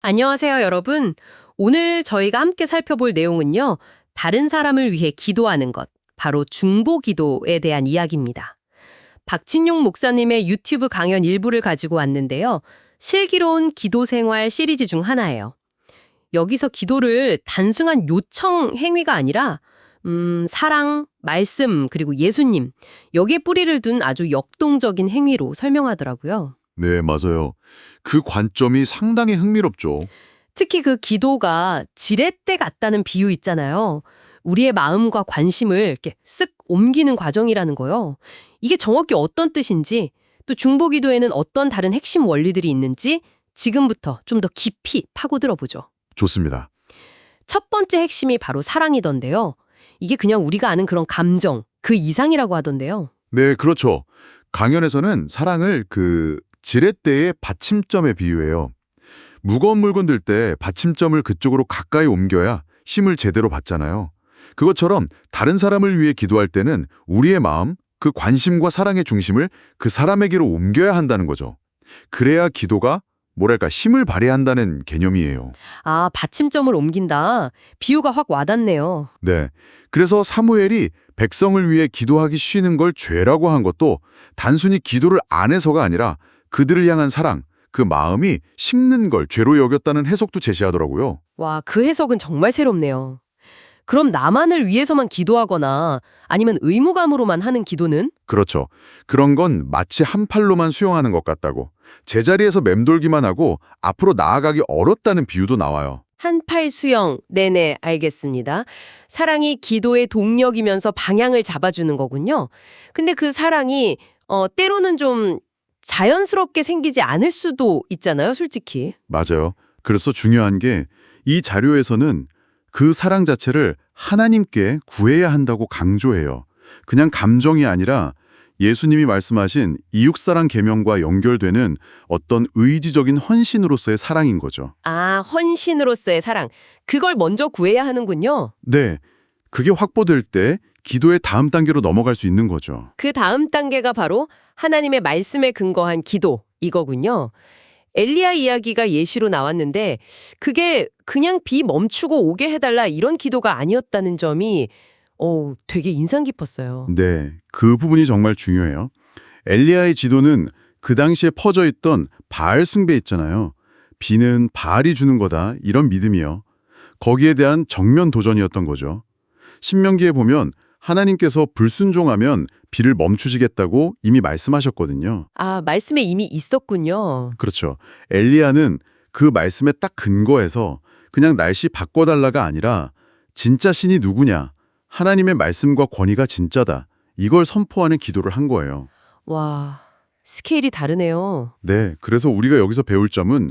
안녕하세요, 여러분. 오늘 저희가 함께 살펴볼 내용은요, 다른 사람을 위해 기도하는 것, 바로 중보 기도에 대한 이야기입니다. 박진용 목사님의 유튜브 강연 일부를 가지고 왔는데요. 슬기로운 기도 생활 시리즈 중 하나예요. 여기서 기도를 단순한 요청 행위가 아니라 사랑, 말씀, 그리고 예수님, 여기에 뿌리를 둔 아주 역동적인 행위로 설명하더라고요. 네, 맞아요. 그 관점이 상당히 흥미롭죠. 특히 그 기도가 지렛대 같다는 비유 있잖아요. 우리의 마음과 관심을 이렇게 쓱 옮기는 과정이라는 거요. 이게 정확히 어떤 뜻인지, 또 중보 기도에는 어떤 다른 핵심 원리들이 있는지 지금부터 좀 더 깊이 파고들어 보죠. 좋습니다. 첫 번째 핵심이 바로 사랑이던데요. 이게 그냥 우리가 아는 그런 감정, 그 이상이라고 하던데요. 네, 그렇죠. 강연에서는 사랑을 지렛대의 받침점에 비유해요. 무거운 물건 들 때 받침점을 그쪽으로 가까이 옮겨야 힘을 제대로 받잖아요. 그것처럼 다른 사람을 위해 기도할 때는 우리의 마음, 그 관심과 사랑의 중심을 그 사람에게로 옮겨야 한다는 거죠. 그래야 기도가 힘을 발휘한다는 개념이에요. 아, 받침점을 옮긴다. 비유가 확 와닿네요. 네. 그래서 사무엘이 백성을 위해 기도하기 쉬는 걸 죄라고 한 것도 단순히 기도를 안 해서가 아니라 그들을 향한 사랑, 그 마음이 식는 걸 죄로 여겼다는 해석도 제시하더라고요. 와, 그 해석은 정말 새롭네요. 그럼 나만을 위해서만 기도하거나 아니면 의무감으로만 하는 기도는? 그렇죠. 그런 건 마치 한 팔로만 수용하는 것 같다고. 제자리에서 맴돌기만 하고 앞으로 나아가기 어렵다는 비유도 나와요. 한팔 수영. 네네, 알겠습니다. 사랑이 기도의 동력이면서 방향을 잡아주는 거군요. 근데 그 사랑이 때로는 좀 자연스럽게 생기지 않을 수도 있잖아요, 솔직히. 맞아요. 그래서 중요한 게 이 자료에서는 그 사랑 자체를 하나님께 구해야 한다고 강조해요. 그냥 감정이 아니라 예수님이 말씀하신 이육사랑 계명과 연결되는 어떤 의지적인 헌신으로서의 사랑인 거죠. 아, 헌신으로서의 사랑. 그걸 먼저 구해야 하는군요. 네, 그게 확보될 때 기도의 다음 단계로 넘어갈 수 있는 거죠. 그 다음 단계가 바로 하나님의 말씀에 근거한 기도, 이거군요. 엘리야 이야기가 예시로 나왔는데 그게 그냥 비 멈추고 오게 해달라 이런 기도가 아니었다는 점이 되게 인상 깊었어요. 네, 그 부분이 정말 중요해요. 엘리야의 지도는 그 당시에 퍼져 있던 바알 숭배 있잖아요. 비는 바알이 주는 거다, 이런 믿음이요. 거기에 대한 정면 도전이었던 거죠. 신명기에 보면 하나님께서 불순종하면 비를 멈추시겠다고 이미 말씀하셨거든요. 아, 말씀에 이미 있었군요. 그렇죠. 엘리야는 그 말씀에 딱 근거해서 그냥 날씨 바꿔달라가 아니라 진짜 신이 누구냐, 하나님의 말씀과 권위가 진짜다, 이걸 선포하는 기도를 한 거예요. 와, 스케일이 다르네요. 네, 그래서 우리가 여기서 배울 점은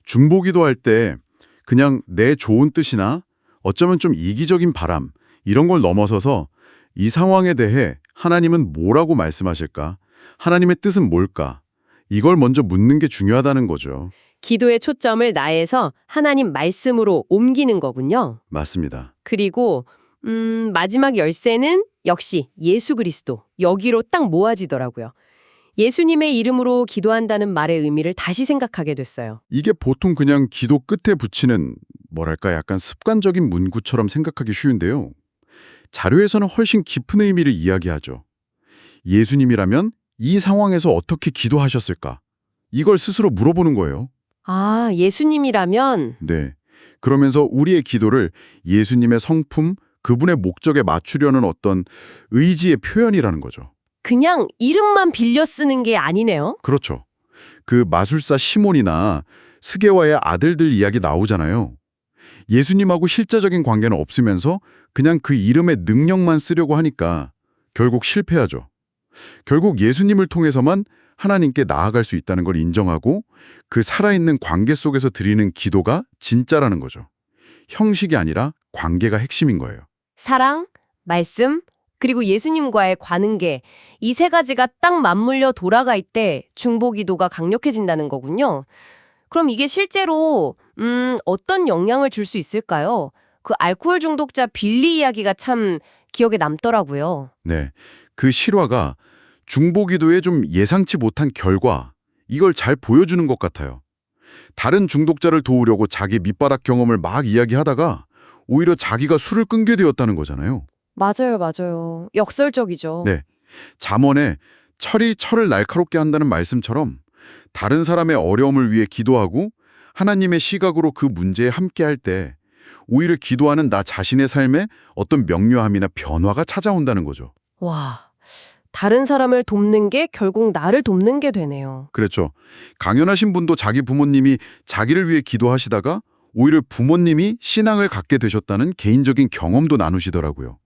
중보 기도할 때 그냥 내 좋은 뜻이나 어쩌면 좀 이기적인 바람, 이런 걸 넘어서서 이 상황에 대해 하나님은 뭐라고 말씀하실까? 하나님의 뜻은 뭘까? 이걸 먼저 묻는 게 중요하다는 거죠. 기도의 초점을 나에서 하나님 말씀으로 옮기는 거군요. 맞습니다. 그리고 마지막 열쇠는 역시 예수 그리스도, 여기로 딱 모아지더라고요. 예수님의 이름으로 기도한다는 말의 의미를 다시 생각하게 됐어요. 이게 보통 그냥 기도 끝에 붙이는 약간 습관적인 문구처럼 생각하기 쉬운데요. 자료에서는 훨씬 깊은 의미를 이야기하죠. 예수님이라면 이 상황에서 어떻게 기도하셨을까? 이걸 스스로 물어보는 거예요. 아, 예수님이라면? 네. 그러면서 우리의 기도를 예수님의 성품, 그분의 목적에 맞추려는 어떤 의지의 표현이라는 거죠. 그냥 이름만 빌려 쓰는 게 아니네요. 그렇죠. 그 마술사 시몬이나 스게와의 아들들 이야기 나오잖아요. 예수님하고 실제적인 관계는 없으면서 그냥 그 이름의 능력만 쓰려고 하니까 결국 실패하죠. 결국 예수님을 통해서만 하나님께 나아갈 수 있다는 걸 인정하고 그 살아있는 관계 속에서 드리는 기도가 진짜라는 거죠. 형식이 아니라 관계가 핵심인 거예요. 사랑, 말씀, 그리고 예수님과의 관계, 이 세 가지가 딱 맞물려 돌아갈 때 중보 기도가 강력해진다는 거군요. 그럼 이게 실제로 어떤 영향을 줄 수 있을까요? 그 알코올 중독자 빌리 이야기가 참 기억에 남더라고요. 네, 그 실화가 중보 기도의 좀 예상치 못한 결과, 이걸 잘 보여주는 것 같아요. 다른 중독자를 도우려고 자기 밑바닥 경험을 막 이야기하다가 오히려 자기가 술을 끊게 되었다는 거잖아요. 맞아요, 맞아요. 역설적이죠. 네. 잠언에 철이 철을 날카롭게 한다는 말씀처럼 다른 사람의 어려움을 위해 기도하고 하나님의 시각으로 그 문제에 함께할 때 오히려 기도하는 나 자신의 삶에 어떤 명료함이나 변화가 찾아온다는 거죠. 와, 다른 사람을 돕는 게 결국 나를 돕는 게 되네요. 그렇죠. 강연하신 분도 자기 부모님이 자기를 위해 기도하시다가 오히려 부모님이 신앙을 갖게 되셨다는 개인적인 경험도 나누시더라고요.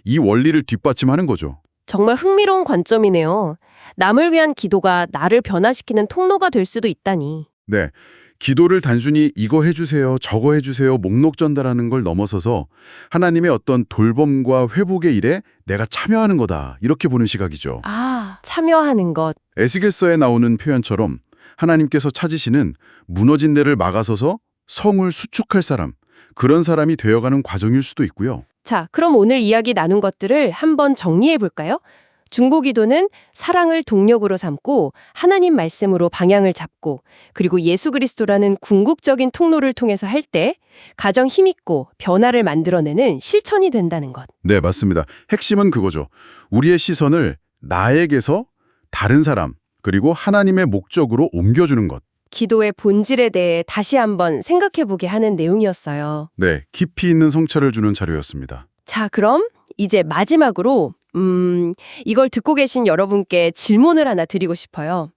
이 원리를 뒷받침하는 거죠. 정말 흥미로운 관점이네요. 남을 위한 기도가 나를 변화시키는 통로가 될 수도 있다니. 네. 기도를 단순히 이거 해주세요, 저거 해주세요, 목록 전달하는 걸 넘어서서 하나님의 어떤 돌봄과 회복의 일에 내가 참여하는 거다. 이렇게 보는 시각이죠. 아, 참여하는 것. 에스겔서에 나오는 표현처럼 하나님께서 찾으시는 무너진 데를 막아서서 성을 수축할 사람, 그런 사람이 되어가는 과정일 수도 있고요. 자, 그럼 오늘 이야기 나눈 것들을 한번 정리해 볼까요? 중보기도는 사랑을 동력으로 삼고 하나님 말씀으로 방향을 잡고 그리고 예수 그리스도라는 궁극적인 통로를 통해서 할 때 가장 힘있고 변화를 만들어내는 실천이 된다는 것. 네, 맞습니다. 핵심은 그거죠. 우리의 시선을 나에게서 다른 사람, 그리고 하나님의 목적으로 옮겨주는 것. 기도의 본질에 대해 다시 한번 생각해 보게 하는 내용이었어요. 네, 깊이 있는 성찰을 주는 자료였습니다. 자, 그럼 이제 마지막으로 이걸 듣고 계신 여러분께 질문을 하나 드리고 싶어요.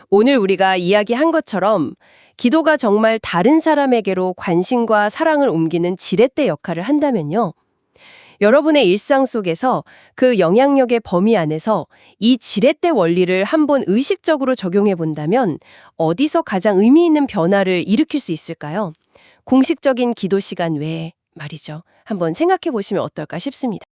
오늘 우리가 이야기한 것처럼 기도가 정말 다른 사람에게로 관심과 사랑을 옮기는 지렛대 역할을 한다면요. 여러분의 일상 속에서 그 영향력의 범위 안에서 이 지렛대 원리를 한번 의식적으로 적용해 본다면 어디서 가장 의미 있는 변화를 일으킬 수 있을까요? 공식적인 기도 시간 외에 말이죠. 한번 생각해 보시면 어떨까 싶습니다.